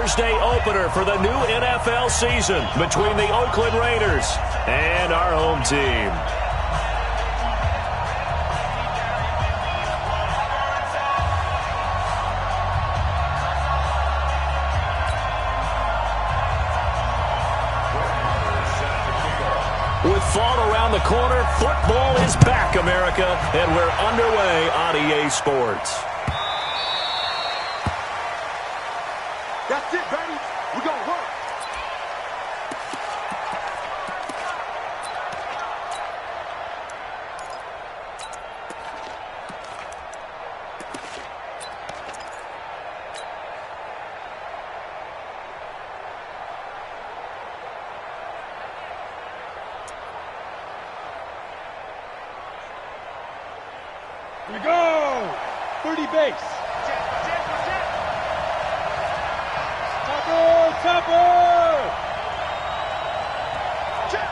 Thursday opener for the new NFL season between the Oakland Raiders and our home team. With fall around the corner, football is back, America, and we're underway on EA Sports. That's it, baby. We're going to work. Here we go! 30 base. Topper! Check!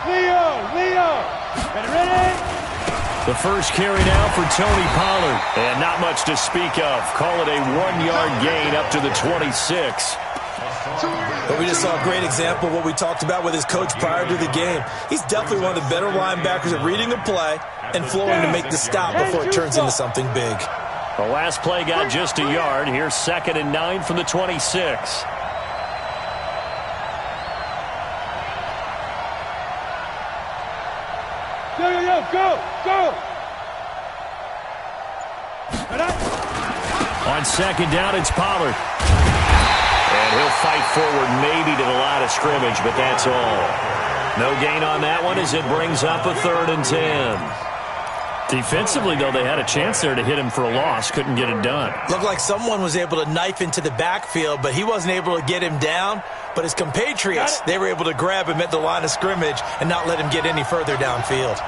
Leo! Ready? The first carry now for Tony Pollard. And not much to speak of. Call it a 1-yard gain up to the 26. But we just saw a great example of what we talked about with his coach prior to the game. He's definitely one of the better linebackers at reading a play and flowing to make the stop before it turns into something big. The last play got just a yard. Here's 2nd and 9 from the 26. Go! On 2nd down, it's Pollard. And he'll fight forward maybe to the line of scrimmage, but that's all. No gain on that one as it brings up a 3rd and 10. Defensively, though, they had a chance there to hit him for a loss. Couldn't get it done. Looked like someone was able to knife into the backfield, but he wasn't able to get him down. But his compatriots, they were able to grab him at the line of scrimmage and not let him get any further downfield.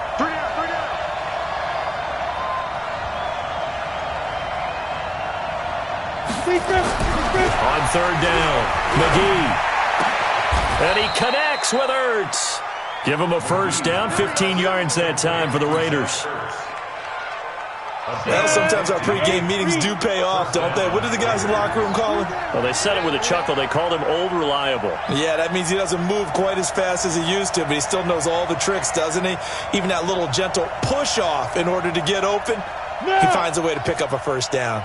On 3rd down, McGee. And he connects with Ertz. Give him a 1st down, 15 yards that time for the Raiders. Well, sometimes our pregame meetings do pay off, don't they? What did the guys in the locker room call him? Well, they said it with a chuckle. They called him Old Reliable. Yeah, that means he doesn't move quite as fast as he used to, but he still knows all the tricks, doesn't he? Even that little gentle push-off in order to get open, he finds a way to pick up a 1st down.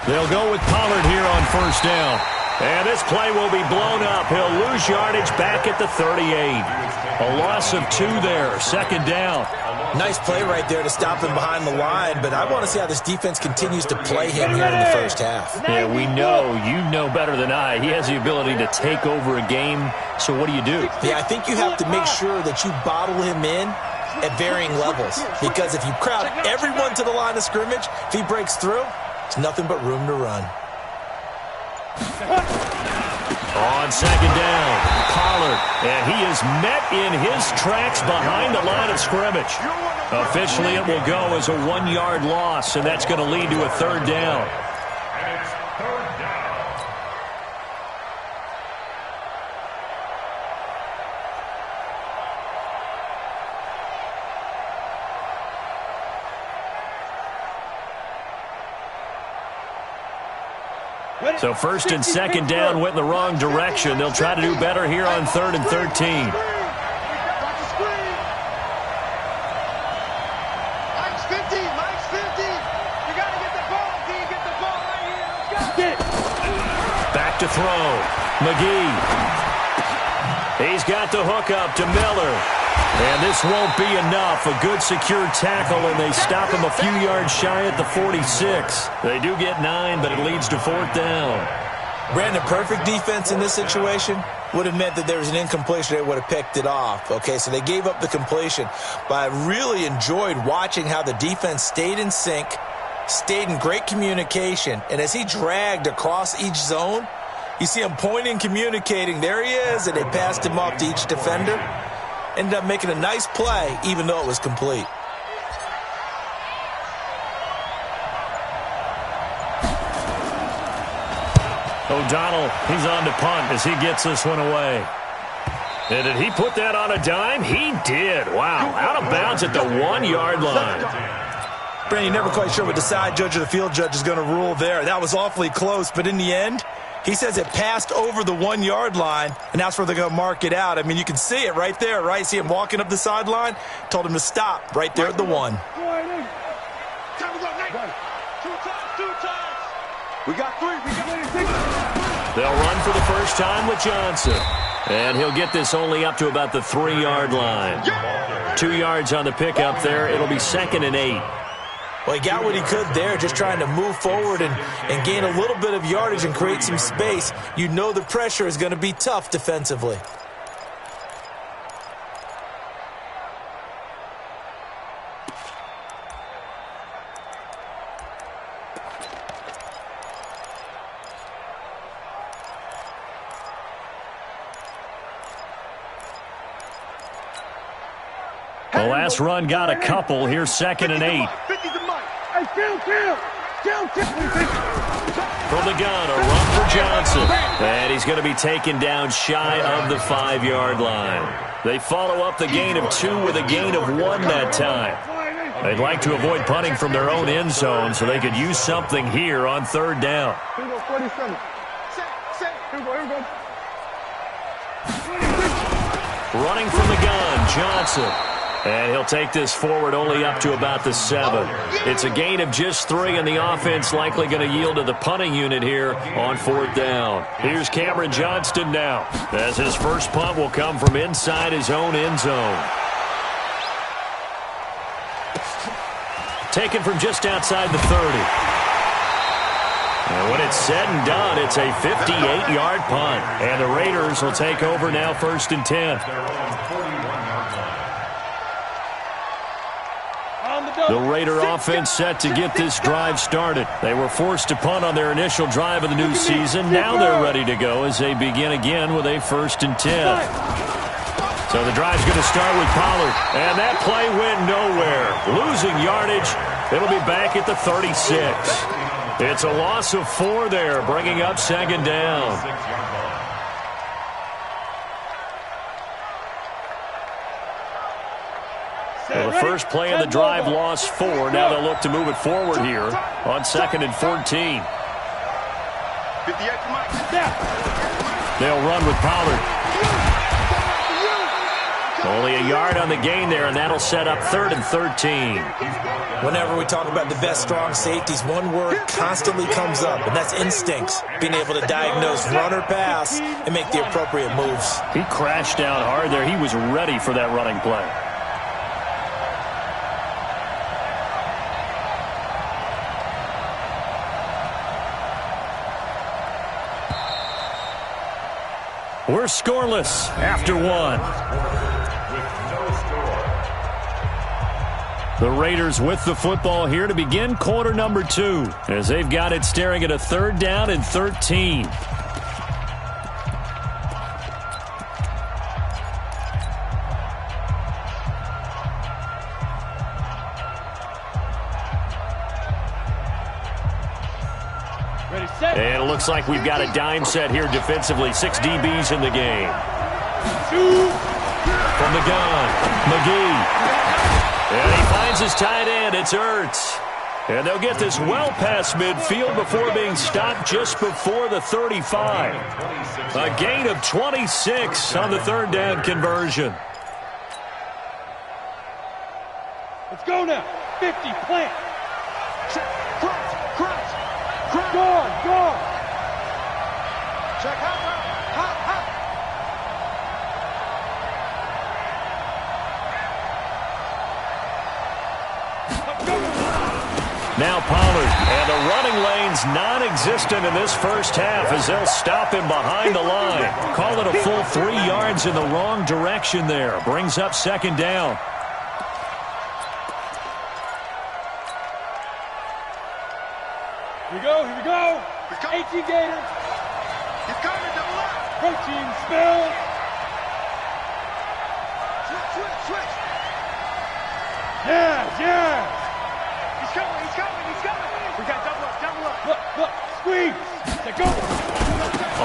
They'll go with Pollard here on 1st down. And this play will be blown up. He'll lose yardage back at the 38. A loss of 2 there. 2nd down. Nice play right there to stop him behind the line, but I want to see how this defense continues to play him here in the 1st half. Yeah, we know. You know better than I. He has the ability to take over a game. So what do you do? Yeah, I think you have to make sure that you bottle him in at varying levels, because if you crowd everyone to the line of scrimmage, if he breaks through, it's nothing but room to run. On 2nd down, Pollard, and he is met in his tracks behind the line of scrimmage. Officially, it will go as a 1-yard loss, and that's going to lead to a 3rd down. So 1st and 2nd down went in the wrong direction. They'll try to do better here on 3rd and 13. Back to throw. McGee. He's got the hook up to Miller. And this won't be enough. A good secure tackle, and they stop him a few yards shy at the 46. They do get 9, but it leads to 4th down. Brandon, perfect defense in this situation would have meant that there was an incompletion. They would have picked it off. Okay, so they gave up the completion. But I really enjoyed watching how the defense stayed in sync, stayed in great communication, and as he dragged across each zone, you see him pointing, communicating. There he is, and they passed him off to each defender. Ended up making a nice play, even though it was complete. O'Donnell, he's on to punt as he gets this one away. And did he put that on a dime? He did. Wow, out of bounds at the 1-yard line. Brandon, you're never quite sure what the side judge or the field judge is going to rule there. That was awfully close, but in the end, he says it passed over the 1 yard line, and that's where they're going to mark it out. I mean, you can see it right there, right? See him walking up the sideline? Told him to stop right there at the 1. We got 3. We got 6. They'll run for the first time with Johnson. And he'll get this only up to about the 3-yard line. 2 yards on the pickup there. It'll be 2nd and 8. Well, he got what he could there, just trying to move forward and gain a little bit of yardage and create some space. You know the pressure is going to be tough defensively. The last run got a couple. Here's 2nd and 8. From the gun, a run for Johnson. And he's going to be taken down shy of the 5-yard line. They follow up the gain of 2 with a gain of 1 that time. They'd like to avoid punting from their own end zone so they could use something here on 3rd down. Running from the gun, Johnson. And he'll take this forward only up to about the 7. It's a gain of just 3, and the offense likely going to yield to the punting unit here on 4th down. Here's Cameron Johnston now, as his first punt will come from inside his own end zone. Taken from just outside the 30. And when it's said and done, it's a 58-yard punt. And the Raiders will take over now 1st and 10. The Raider offense set to get this drive started. They were forced to punt on their initial drive of the new season. Now they're ready to go as they begin again with a 1st and 10. So the drive's going to start with Pollard. And that play went nowhere. Losing yardage. It'll be back at the 36. It's a loss of 4 there, bringing up 2nd down. Well, the first play of the drive lost 4. Now they'll look to move it forward here on 2nd and 14. They'll run with Pollard. Only a yard on the gain there, and that'll set up 3rd and 13. Whenever we talk about the best strong safeties, one word constantly comes up, and that's instincts. Being able to diagnose run or pass and make the appropriate moves. He crashed down hard there. He was ready for that running play. We're scoreless after 1. The Raiders with the football here to begin quarter number 2, as they've got it staring at a 3rd down and 13. And it looks like we've got a dime set here defensively. 6 DBs in the game. From the gun, McGee. And he finds his tight end. It's Ertz. And they'll get this well past midfield before being stopped just before the 35. A gain of 26 on the 3rd down conversion. Let's go now. 50, plant. Guard. Check hot. Now Pollard, and the running lane's non-existent in this first half as they'll stop him behind the line. Call it a full 3 yards in the wrong direction there. Brings up 2nd down. Here we go. 18 Gator. He's coming, double up. Protein spill. Switch. Yeah. He's coming. We got double up. Look, squeeze. Let go.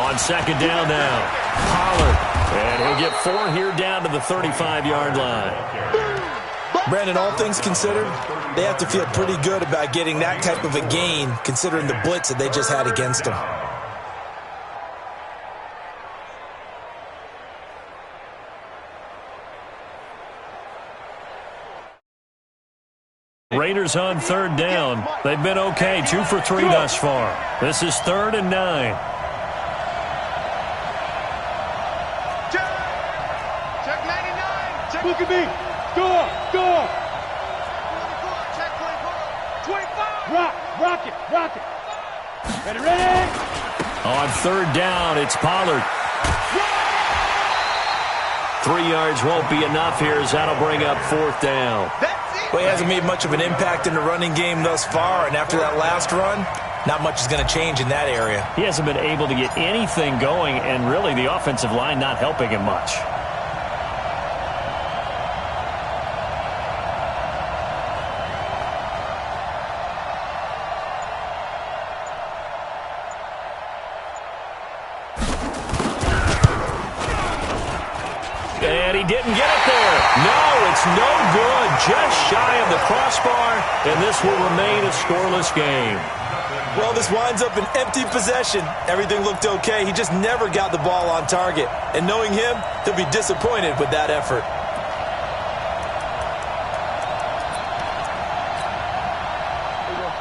On 2nd down now, Pollard. And he'll get 4 here down to the 35-yard line. Brandon, all things considered, they have to feel pretty good about getting that type of a gain, considering the blitz that they just had against them. Raiders on third down. They've been okay, 2 for 3 thus far. This is 3rd and 9. Check 99. Check Look at me. Score. Score. 24. Rock it. Rock it. Ready. On third down, it's Pollard. 3 yards won't be enough here as that'll bring up 4th down. Well, he hasn't made much of an impact in the running game thus far, and after that last run, not much is going to change in that area. He hasn't been able to get anything going, and really the offensive line not helping him much. And he didn't get it there. No, it's no good. Just shy of the crossbar, and this will remain a scoreless game. Well, this winds up an empty possession. Everything looked okay. He just never got the ball on target. And knowing him, he'll be disappointed with that effort.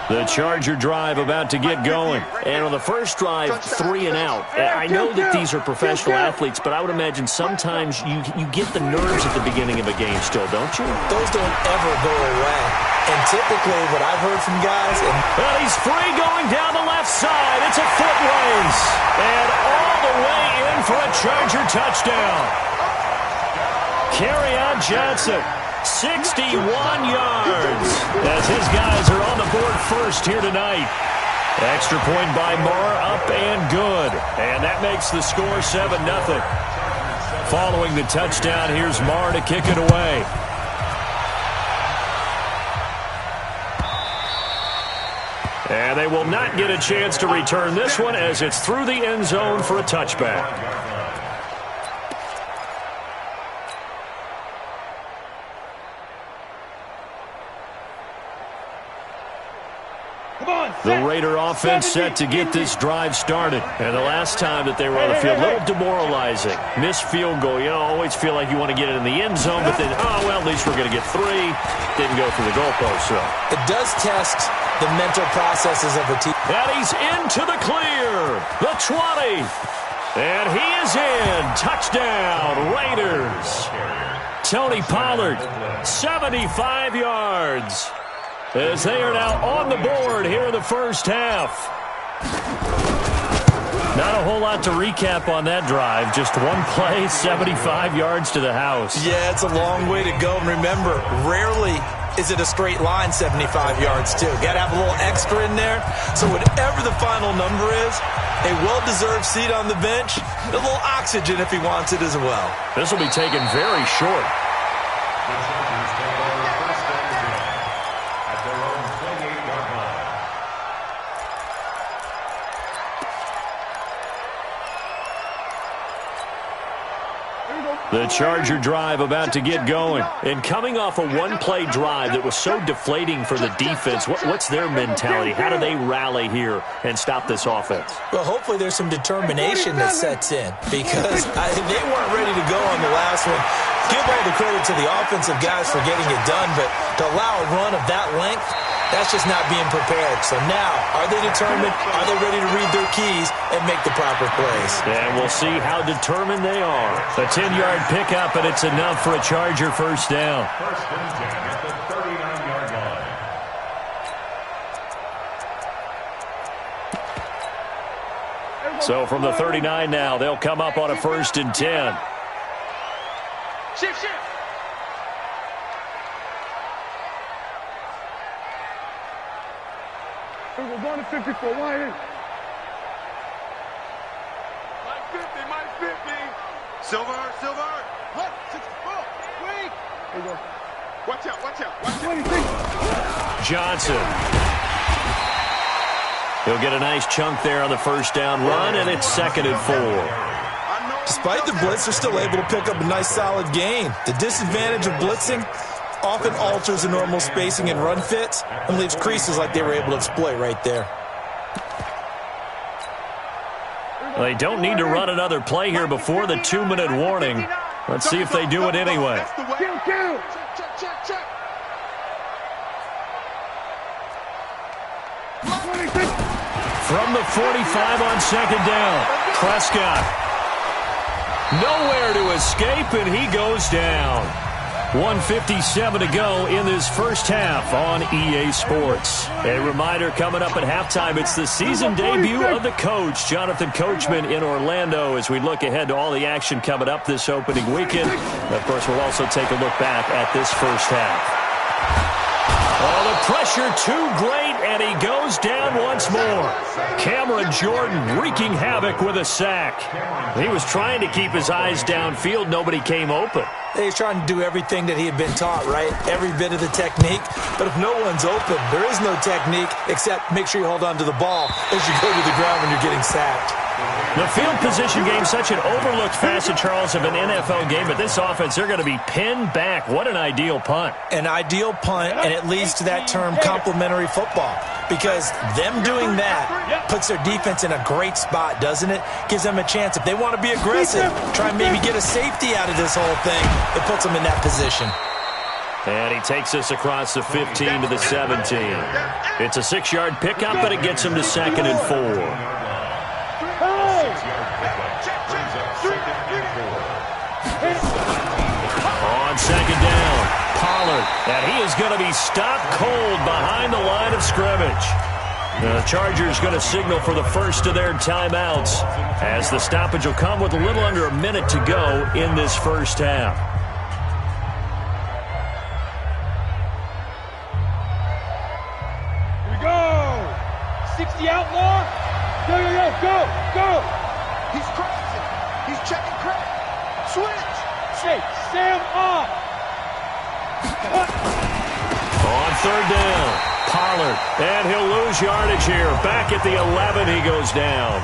The Charger drive about to get going. And on the first drive, 3 and out. I know that these are professional athletes, but I would imagine sometimes you get the nerves at the beginning of a game still, don't you? Those don't ever go away. And typically what I've heard from guys... Well, he's free going down the left side. It's a foot race. And all the way in for a Charger touchdown. Kerryon Johnson. 61 yards as his guys are on the board first here tonight. Extra point by Marr, up and good. And that makes the score 7-0. Following the touchdown, here's Marr to kick it away. And they will not get a chance to return this one as it's through the end zone for a touchback. The Raider offense set to get this drive started. And the last time that they were on the field, a little demoralizing. Missed field goal. You always feel like you want to get it in the end zone, but then, oh, well, at least we're going to get 3. Didn't go through the goalpost, so. It does test the mental processes of a team. And he's into the clear. The 20. And he is in. Touchdown, Raiders. Tony Pollard, 75 yards. As they are now on the board here in the first half. Not a whole lot to recap on that drive. Just one play, 75 yards to the house. Yeah, it's a long way to go. And remember, rarely is it a straight line 75 yards, too. Got to have a little extra in there. So whatever the final number is, a well-deserved seat on the bench, a little oxygen if he wants it as well. This will be taken very short. The Charger drive about to get going. And coming off a one-play drive that was so deflating for the defense, what's their mentality? How do they rally here and stop this offense? Well, hopefully there's some determination that sets in because they weren't ready to go on the last one. Give all the credit to the offensive guys for getting it done, but to allow a run of that length, that's just not being prepared. So now, are they determined? Are they ready to read their keys and make the proper plays? And we'll see how determined they are. A 10-yard pickup, and it's enough for a Charger first down. First and 10 at the 39-yard line. So from the 39 now, they'll come up on a 1st and 10. Shift. We're going to 54. Why is? Minus 50. Silver. What? 64. Wait. There you go. Watch out. 26. Johnson. He'll get a nice chunk there on the first down run, and it's 2nd and 4. Despite the blitz, they're still able to pick up a nice solid gain. The disadvantage of blitzing, often alters the normal spacing and run fits and leaves creases like they were able to exploit right there. They don't need to run another play here before the 2-minute warning. Let's see if they do it anyway. From the 45 on second down, Prescott. Nowhere to escape, and he goes down. 1:57 to go in this first half on EA Sports. A reminder coming up at halftime, it's the season debut of the coach, Jonathan Coachman, in Orlando, as we look ahead to all the action coming up this opening weekend. And of course, we'll also take a look back at this first half. Oh, the pressure too great, and he goes down once more. Cameron Jordan wreaking havoc with a sack. He was trying to keep his eyes downfield. Nobody came open. He's trying to do everything that he had been taught, right? Every bit of the technique. But if no one's open, there is no technique except make sure you hold on to the ball as you go to the ground when you're getting sacked. The field position game, such an overlooked facet, Charles, of an NFL game. But this offense, they're going to be pinned back. What an ideal punt. An ideal punt, and it leads to that term complementary football. Because them doing that puts their defense in a great spot, doesn't it? Gives them a chance. If they want to be aggressive, try and maybe get a safety out of this whole thing, it puts them in that position. And he takes us across the 15 to the 17. It's a 6-yard pickup, but it gets him to 2nd and 4. On second down, Pollard, and he is going to be stopped cold behind the line of scrimmage. The Chargers going to signal for the first of their timeouts, as the stoppage will come with a little under a minute to go in this first half. Here we go. 60 outlaw. Go. He's crossing. He's checking crack. Switch. Hey, Sam off. On third down, Pollard, and he'll lose yardage here. Back at the 11, he goes down.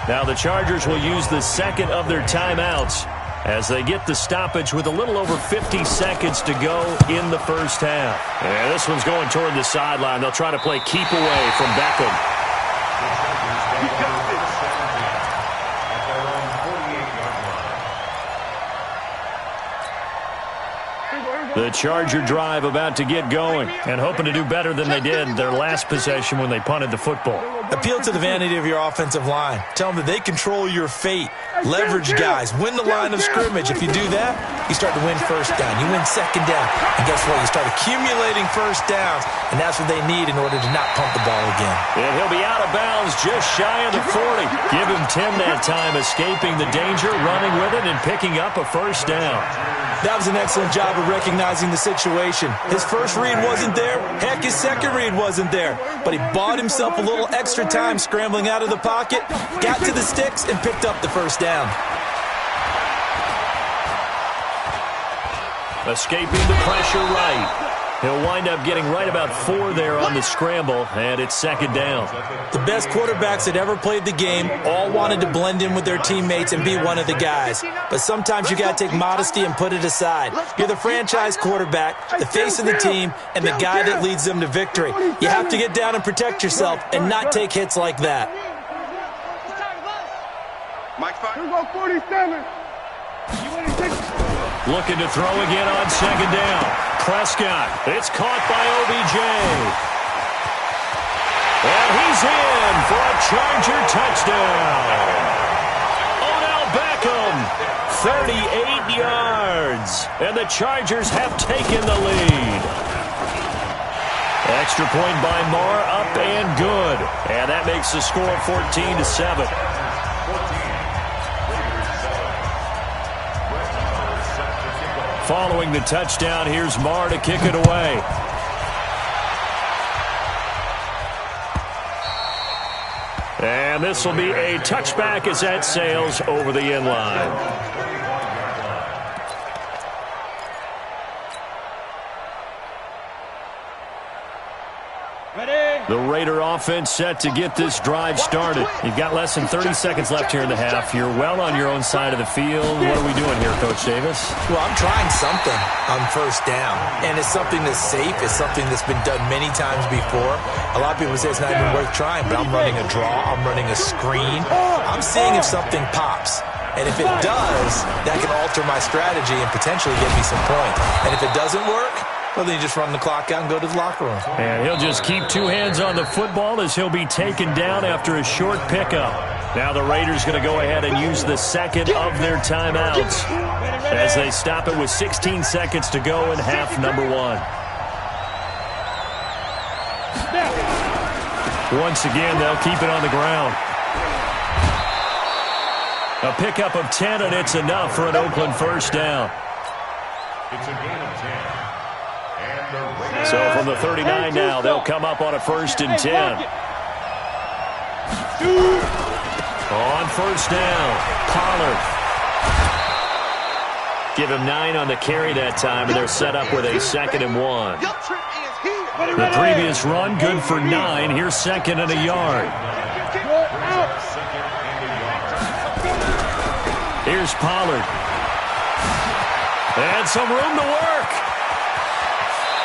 Now the Chargers will use the second of their timeouts as they get the stoppage with a little over 50 seconds to go in the first half. And this one's going toward the sideline. They'll try to play keep away from Beckham. The Charger drive about to get going and hoping to do better than they did their last possession when they punted the football. Appeal to the vanity of your offensive line. Tell them that they control your fate. Leverage guys. Win the line of scrimmage. If you do that, you start to win first down. You win second down. And guess what? You start accumulating first downs, and that's what they need in order to not pump the ball again. And he'll be out of bounds just shy of the 40. Give him 10 that time, escaping the danger, running with it, and picking up a first down. That was an excellent job of recognizing the situation. His first read wasn't there. Heck, his second read wasn't there. But he bought himself a little extra time scrambling out of the pocket, got to the sticks, and picked up the first down. Escaping the pressure right. He'll wind up getting right about 4 there on the scramble, and it's second down. The best quarterbacks that ever played the game all wanted to blend in with their teammates and be one of the guys. But sometimes you got to take modesty and put it aside. You're the franchise quarterback, the face of the team, and the guy that leads them to victory. You have to get down and protect yourself and not take hits like that. Here we go, 47. Looking to throw again on second down. Prescott. It's caught by OBJ. And he's in for a Charger touchdown. Odell Beckham, 38 yards. And the Chargers have taken the lead. Extra point by Marr, up and good. And that makes the score 14-7. Following the touchdown, here's Marr to kick it away. And this will be a touchback as that sails over the end line. The Raider offense set to get this drive started. You've got less than 30 seconds left here in the half. You're well on your own side of the field. What are we doing here, Coach Davis? Well, I'm trying something on first down, and it's something that's safe. It's something that's been done many times before. A lot of people say it's not even worth trying, but I'm running a draw. I'm running a screen. I'm seeing if something pops. And if it does, that can alter my strategy and potentially get me some points. And if it doesn't work, well, then you just run the clock out and go to the locker room. And he'll just keep two hands on the football as he'll be taken down after a short pickup. Now the Raiders going to go ahead and use the second of their timeouts as they stop it with 16 seconds to go in half number one. Once again, they'll keep it on the ground. A pickup of 10, and it's enough for an Oakland first down. It's a gain of 10. So from the 39 now, they'll come up on a 1st and 10. On first down, Pollard. Give him 9 on the carry that time, and they're set up with a 2nd and 1. The previous run, good for 9. Here's 2nd and a yard. Here's Pollard. And some room to work.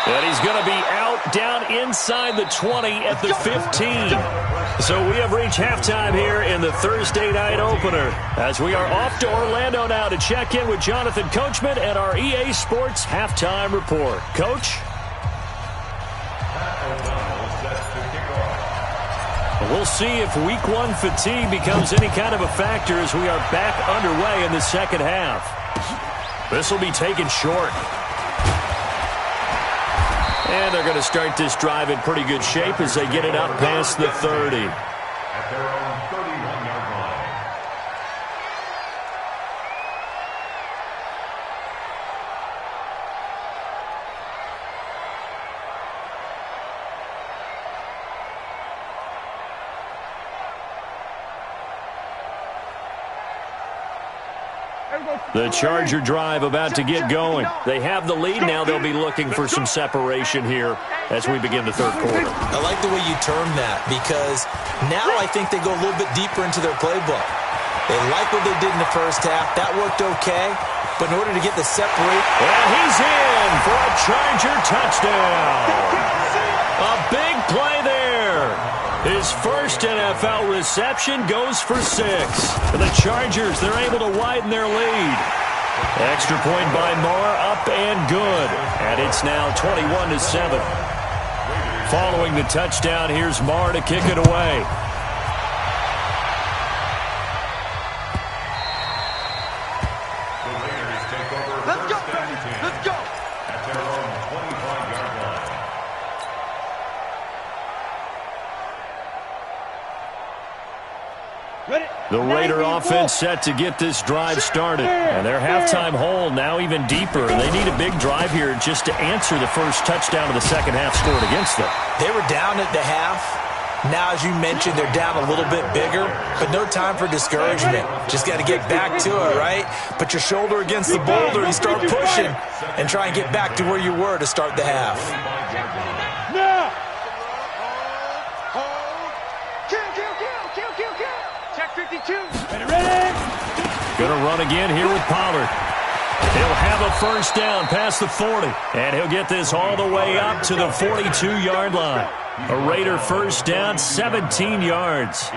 And he's going to be out down inside the 20 at the 15. So we have reached halftime here in the Thursday night opener as we are off to Orlando now to check in with Jonathan Coachman and our EA Sports halftime report. Coach? We'll see if week 1 fatigue becomes any kind of a factor as we are back underway in the second half. This will be taken short. And they're going to start this drive in pretty good shape as they get it up past the 30. At their own 31-yard line. The Charger drive about to get going. They have the lead now. They'll be looking for some separation here as we begin the third quarter. I like the way you term that because now I think they go a little bit deeper into their playbook. They like what they did in the first half. That worked okay. But in order to get the separate... And he's in for a Charger touchdown. A big play there. His first NFL reception goes for 6. And the Chargers, they're able to widen their lead. Extra point by Marr, up and good. And it's now 21-7. Following the touchdown, here's Marr to kick it away. Let's go, baby. Let's go. At their own 25-yard line. The Raider offense set to get this drive started. And their halftime hole now even deeper. They need a big drive here just to answer the first touchdown of the second half scored against them. They were down at the half. Now, as you mentioned, they're down a little bit bigger, but no time for discouragement. Just got to get back to it, right? Put your shoulder against the boulder and start pushing and try and get back to where you were to start the half. Now! Kill. Check 52. Ready? Going to run again here with Pollard. He'll have a first down past the 40. And he'll get this all the way up to the 42-yard line. A Raider first down, 17 yards.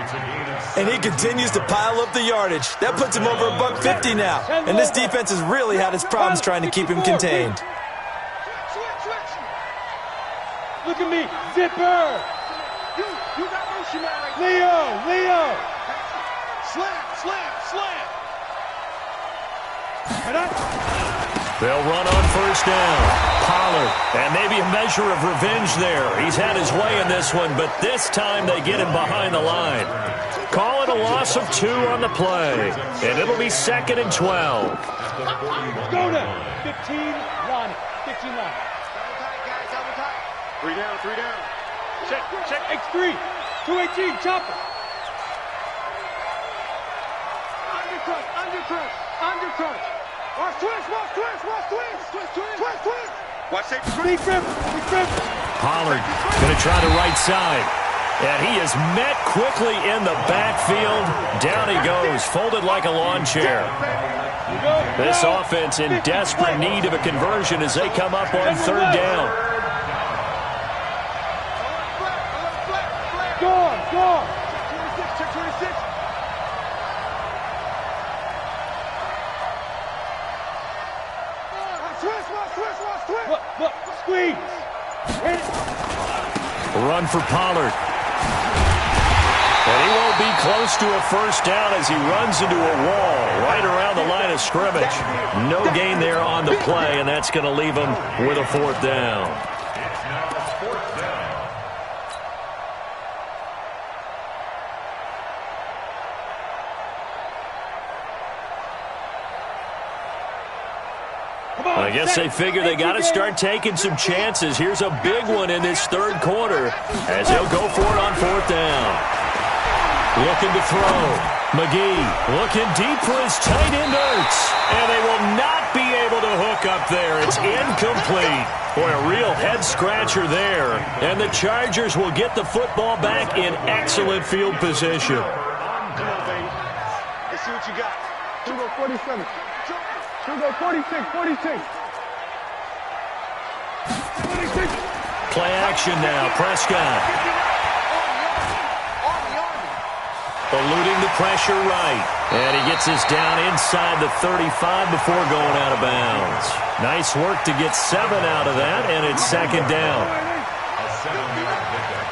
And he continues to pile up the yardage. That puts him over $150 now. And this defense has really had its problems trying to keep him contained. Switch. Look at me. Zipper. You got motion man right Leo. Slam. They'll run on first down. Pollard, and maybe a measure of revenge there. He's had his way in this one, but this time they get him behind the line. Call it a loss of 2 on the play, and it'll be 2nd and 12. Go now. 15, Ronnie. 15 line. Double tight. 3 down. Check X3. 218, chopper. Undercut. Watch twist. Watch safety. Big grip. Pollard going to try the right side. And he is met quickly in the backfield. Down he goes, folded like a lawn chair. This offense in desperate need of a conversion as they come up on third down. Go on, go on. 26, check 26. Look, squeeze. Run for Pollard. And he won't be close to a first down as he runs into a wall right around the line of scrimmage. No gain there on the play, and that's going to leave him with a fourth down. It's now fourth down. I guess they figure they got to start taking some chances. Here's a big one in this third quarter as they'll go for it on fourth down. Looking to throw. McGee looking deep for his tight end Ertz. And they will not be able to hook up there. It's incomplete. Boy, a real head-scratcher there. And the Chargers will get the football back in excellent field position. Let's see what you got. 47. 46. 46. Play action now. Prescott. Eluding the pressure right. And he gets us down inside the 35 before going out of bounds. Nice work to get 7 out of that, and it's second down. A 7-yard pickup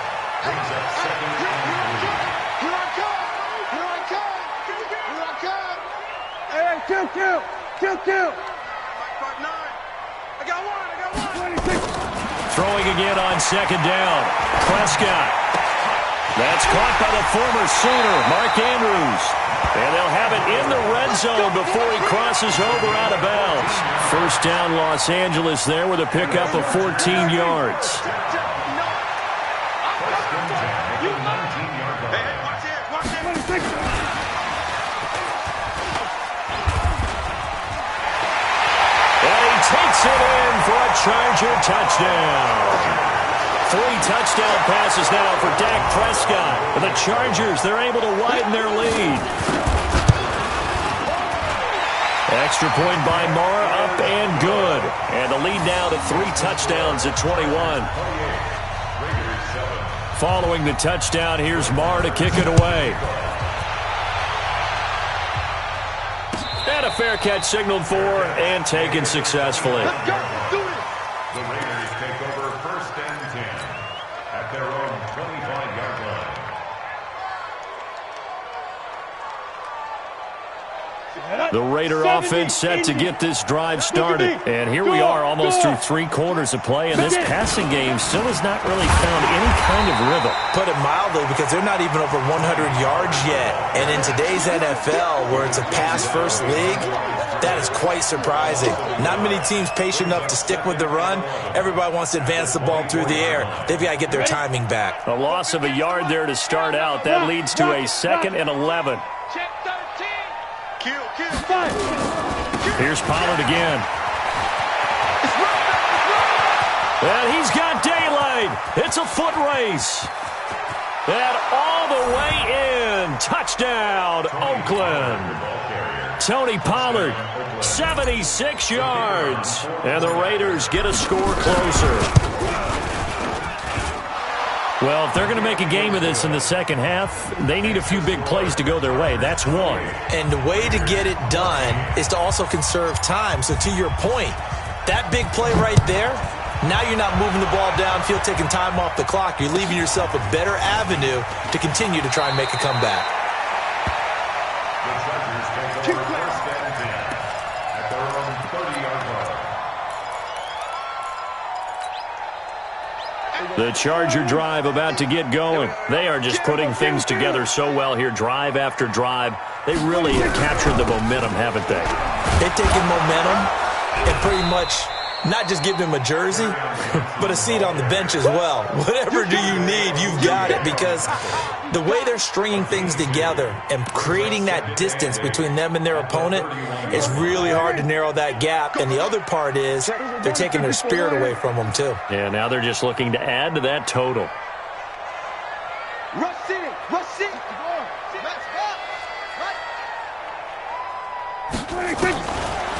brings up second and 3. Here I come. Here I come. Here I come. Hey, kill. Mike 5-9. I got one. 26. Throwing again on second down. Prescott. That's caught by the former Sooner, Mark Andrews. And they'll have it in the red zone before he crosses over out of bounds. First down, Los Angeles there with a pickup of 14 yards. First and 10 at the 19-yard line. Hey, watch this. 26. And he takes it in for a Charger touchdown. 3 touchdown passes now for Dak Prescott. And the Chargers, they're able to widen their lead. Extra point by Mara, up and good. And the lead now to 3 touchdowns at 21. Following the touchdown, here's Mara to kick it away. And a fair catch signaled for and taken successfully. Let's go. Do it. The Raiders take over first and 10 at their own 25-yard line. The Raider offense set to get this drive started. And here we are almost through 3 quarters of play, and this passing game still has not really found any kind of rhythm. Put it mildly, because they're not even over 100 yards yet. And in today's NFL, where it's a pass-first league, that is quite surprising. Not many teams patient enough to stick with the run. Everybody wants to advance the ball through the air. They've got to get their timing back. A loss of a yard there to start out. That leads to a 2nd and 11. Check 13. Kill. Here's Pollard again. And he's got daylight. It's a foot race. And all the way in. Touchdown, Oakland. Tony Pollard, 76 yards. And the Raiders get a score closer. Well, if they're going to make a game of this in the second half, they need a few big plays to go their way. That's one. And the way to get it done is to also conserve time. So to your point, that big play right there, now you're not moving the ball downfield, taking time off the clock. You're leaving yourself a better avenue to continue to try and make a comeback. The Chargers take over first and 10 at their own 30-yard line. The Charger drive about to get going. They are just putting things together so well here, drive after drive. They really have captured the momentum, haven't they? They've taken momentum and pretty much not just give them a jersey, but a seat on the bench as well. Whatever do you need, you've got it, because the way they're stringing things together and creating that distance between them and their opponent is really hard to narrow that gap. And the other part is they're taking their spirit away from them, too. Yeah, now they're just looking to add to that total. Rush in. Rush in.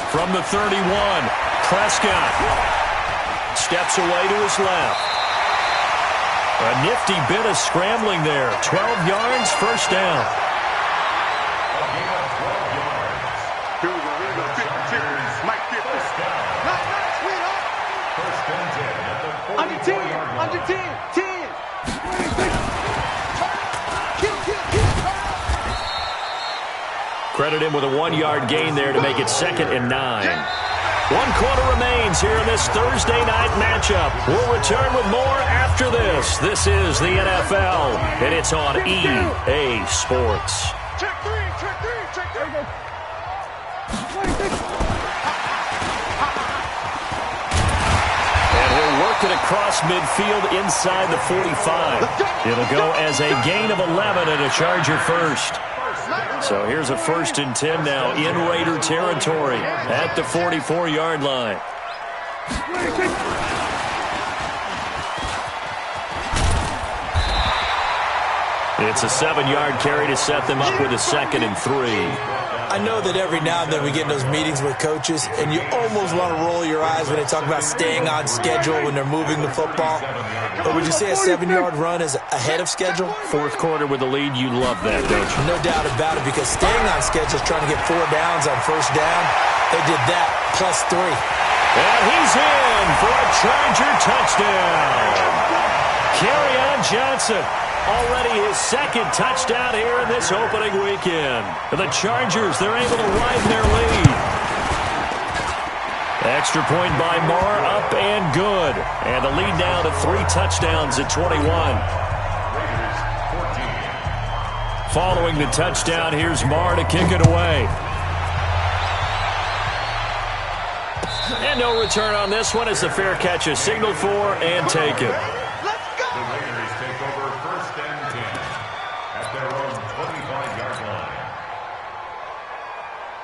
From the 31, Prescott steps away to his left. A nifty bit of scrambling there. 12 yards, first down. Here we go. Here we go. 50. Mike 50. First and 10 at the 44-yard Under 10. line. Under 10. 10. Credit him with a 1-yard gain there to make it 2nd and 9. 1 quarter remains here in this Thursday night matchup. We'll return with more after this. This is the NFL, and it's on EA Sports. Check three. And he'll work it across midfield inside the 45. It'll go as a gain of 11 and a Charger first. So here's a 1st and 10 now in Raider territory at the 44-yard line. It's a 7-yard carry to set them up with a 2nd and 3. I know that every now and then we get in those meetings with coaches, and you almost want to roll your eyes when they talk about staying on schedule when they're moving the football. But would you say a 7-yard run is ahead of schedule? 4th quarter with the lead, you love that, don't you? No doubt about it, because staying on schedule is trying to get 4 downs on first down. They did that plus 3. And he's in for a Charger touchdown. Kerryon Johnson. Already his 2nd touchdown here in this opening weekend. The Chargers, they're able to widen their lead. Extra point by Marr, up and good. And the lead now to 3 touchdowns at 21. Following the touchdown, here's Marr to kick it away. And no return on this one as the fair catch is signaled for and taken. The Raiders take over 1st and 10 at their own 25-yard line.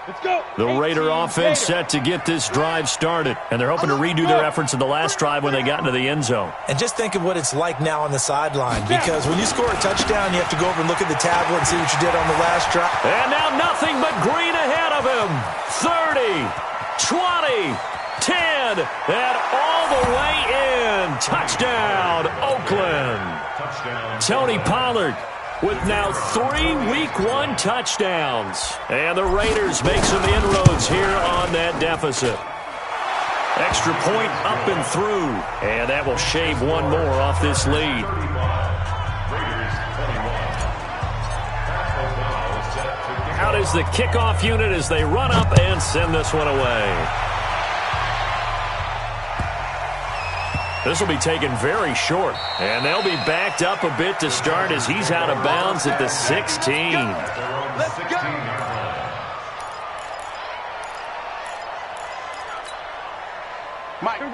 Let's go. The Raider offense set to get this drive started, and they're hoping to redo their efforts in the last drive when they got into the end zone. And just think of what it's like now on the sideline, because when you score a touchdown, you have to go over and look at the tablet and see what you did on the last drive. And now nothing but green ahead of him. 30, 20, 10, and all the way in. Touchdown, Oakland. Touchdown. Tony Pollard with now 3 Week 1 touchdowns. And the Raiders make some inroads here on that deficit. Extra point up and through. And that will shave one more off this lead. 35. Raiders 21. Out is the kickoff unit as they run up and send this one away. This will be taken very short, and they'll be backed up a bit to start as he's out of bounds at the 16. Let's go.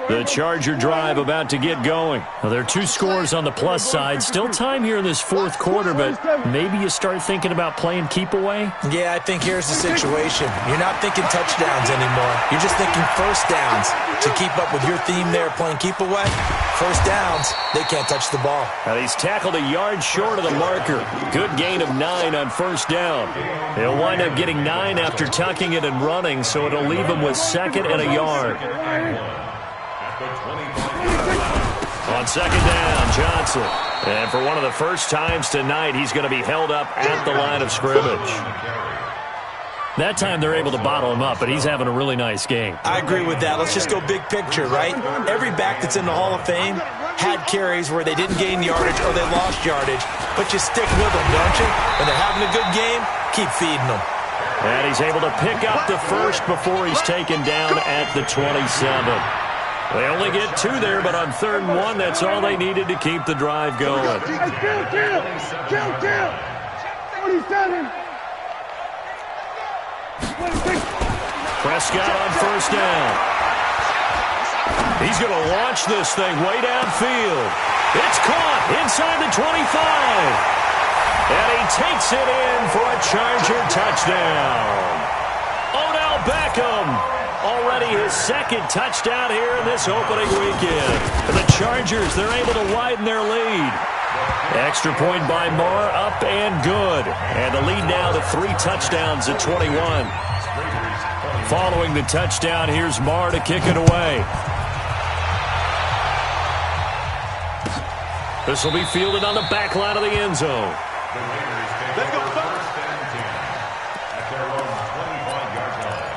The Charger drive about to get going. Well, there are 2 scores on the plus side. Still time here in this 4th quarter, but maybe you start thinking about playing keep away? Yeah, I think here's the situation. You're not thinking touchdowns anymore. You're just thinking first downs. To keep up with your theme there, playing keep away, first downs, they can't touch the ball. Now he's tackled a yard short of the marker. Good gain of 9 on first down. He'll wind up getting 9 after tucking it and running, so it'll leave him with 2nd and a yard. On 2nd down, Johnson. And for one of the first times tonight, he's going to be held up at the line of scrimmage. That time they're able to bottle him up, but he's having a really nice game. I agree with that. Let's just go big picture, right? Every back that's in the Hall of Fame had carries where they didn't gain yardage or they lost yardage, but you stick with them, don't you? When they're having a good game, keep feeding them. And he's able to pick up the first before he's taken down at the 27. They only get 2 there, but on 3rd and 1, that's all they needed to keep the drive going. Kill. 47. Prescott on first down. He's going to launch this thing way downfield. It's caught inside the 25. And he takes it in for a Charger touchdown. Odell Beckham, already his 2nd touchdown here in this opening weekend. And the Chargers, they're able to widen their lead. Extra point by Marr, up and good. And the lead now to 3 touchdowns at 21. Following the touchdown, here's Marr to kick it away. This will be fielded on the back line of the end zone. Let's go, First and 10 at their own 25-yard line.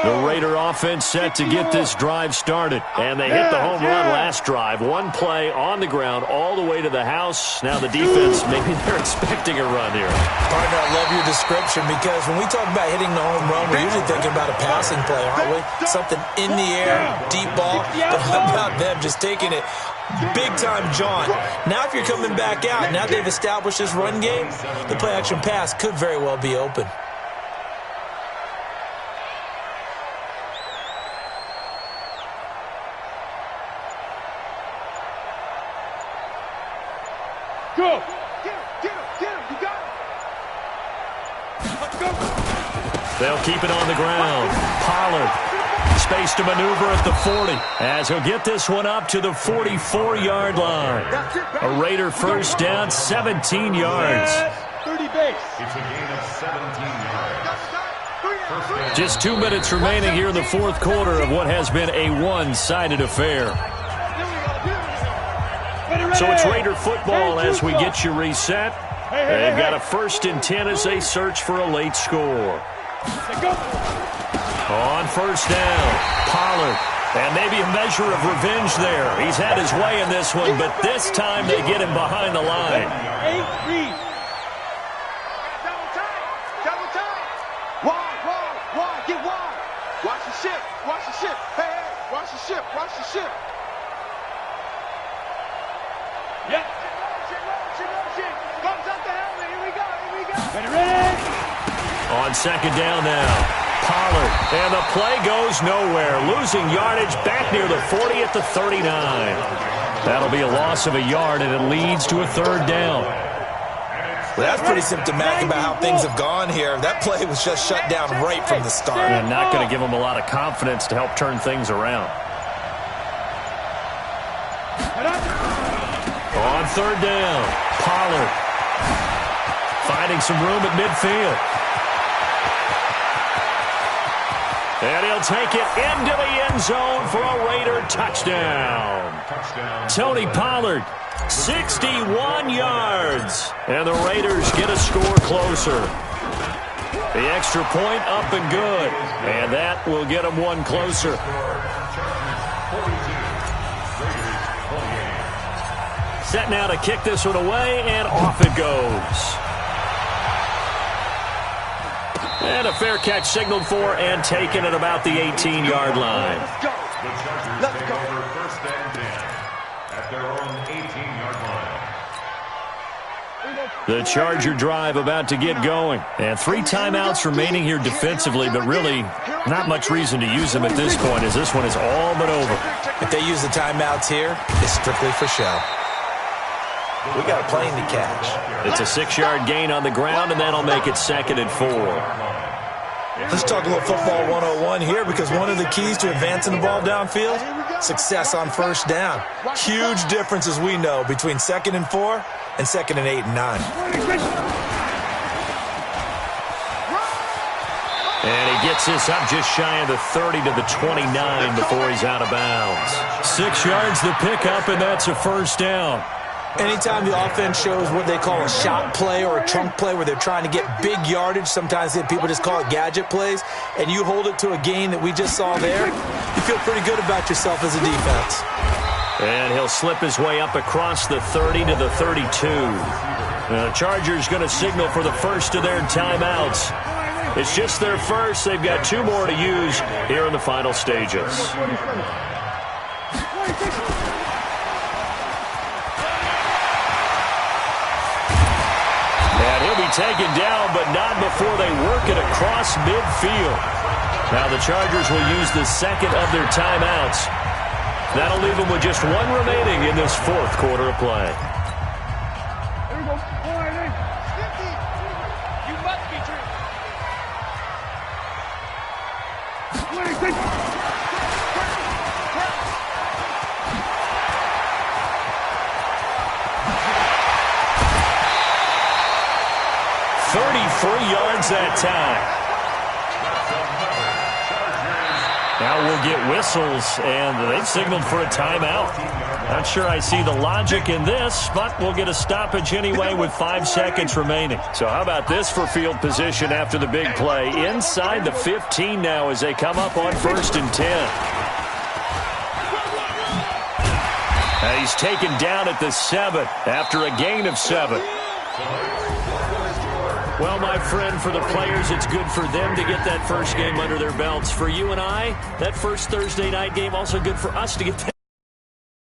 The Raider offense set to get this drive started. And they hit the home run last drive. One play on the ground all the way to the house. Now the defense, maybe they're expecting a run here. Partner, I love your description because when we talk about hitting the home run, we're usually thinking about a passing play, aren't we? Something in the air, deep ball. But how about them just taking it big-time jaunt? Now if you're coming back out, now they've established this run game, the play-action pass could very well be open. Go! Get him, you got him. Let's go. They'll keep it on the ground. Pollard, space to maneuver at the 40, as he'll get this one up to the 44-yard line. A Raider first down, 17 yards. 30 base. It's a gain of 17 yards. First down. Just 2 minutes remaining here in the fourth quarter of what has been a one-sided affair. So it's Raider football as we get you reset. They've got a 1st and 10 as they search for a late score. On first down, Pollard. And maybe a measure of revenge there. He's had his way in this one, but this time they get him behind the line. Double time. Wide. Get wide. Watch the ship. Hey, watch the ship. Yep. Motion. Comes up the helmet. Here we go. Ready. On second down now, Pollard. And the play goes nowhere. Losing yardage back near the 40 at the 39. That'll be a loss of a yard, and it leads to a 3rd down. Well, that's pretty symptomatic about how things have gone here. That play was just shut down right from the start. And not going to give them a lot of confidence to help turn things around. On 3rd down, Pollard finding some room at midfield. And he'll take it into the end zone for a Raider touchdown. Tony Pollard, 61 yards. And the Raiders get a score closer. The extra point up and good. And that will get them one closer. Set now to kick this one away, and off it goes. And a fair catch signaled for and taken at about the 18-yard line. Let's go. First and 10 at their own 18-yard line. The Charger drive about to get going. And 3 timeouts remaining here defensively, but really not much reason to use them at this point, as this one is all but over. If they use the timeouts here, it's strictly for show. We got a plane to catch. It's a 6-yard gain on the ground, and that'll make it 2nd and 4. Let's talk a little football 101 here, because one of the keys to advancing the ball downfield, success on first down. Huge difference, as we know, between 2nd and 4 and 2nd and 8 and 9. And he gets this up just shy of the 30 to the 29 before he's out of bounds. 6 yards the pickup, and that's a first down. Anytime the offense shows what they call a shot play or a chunk play where they're trying to get big yardage, sometimes people just call it gadget plays, and you hold it to a gain that we just saw there, you feel pretty good about yourself as a defense. And he'll slip his way up across the 30 to the 32. The Chargers going to signal for the first of their timeouts. It's just their first. They've got 2 more to use here in the final stages. Taken down, but not before they work it across midfield. Now the Chargers will use the 2nd of their timeouts. That'll leave them with just 1 remaining in this 4th quarter of play. Here we go. You must be true. 33 yards that time. Now we'll get whistles, and they've signaled for a timeout. Not sure I see the logic in this, but we'll get a stoppage anyway with 5 seconds remaining. So how about this for field position after the big play? Inside the 15 now as they come up on 1st and 10. And he's taken down at the 7 after a gain of 7. Well, my friend, for the players, it's good for them to get that first game under their belts. For you and I, that first Thursday night game, also good for us to get that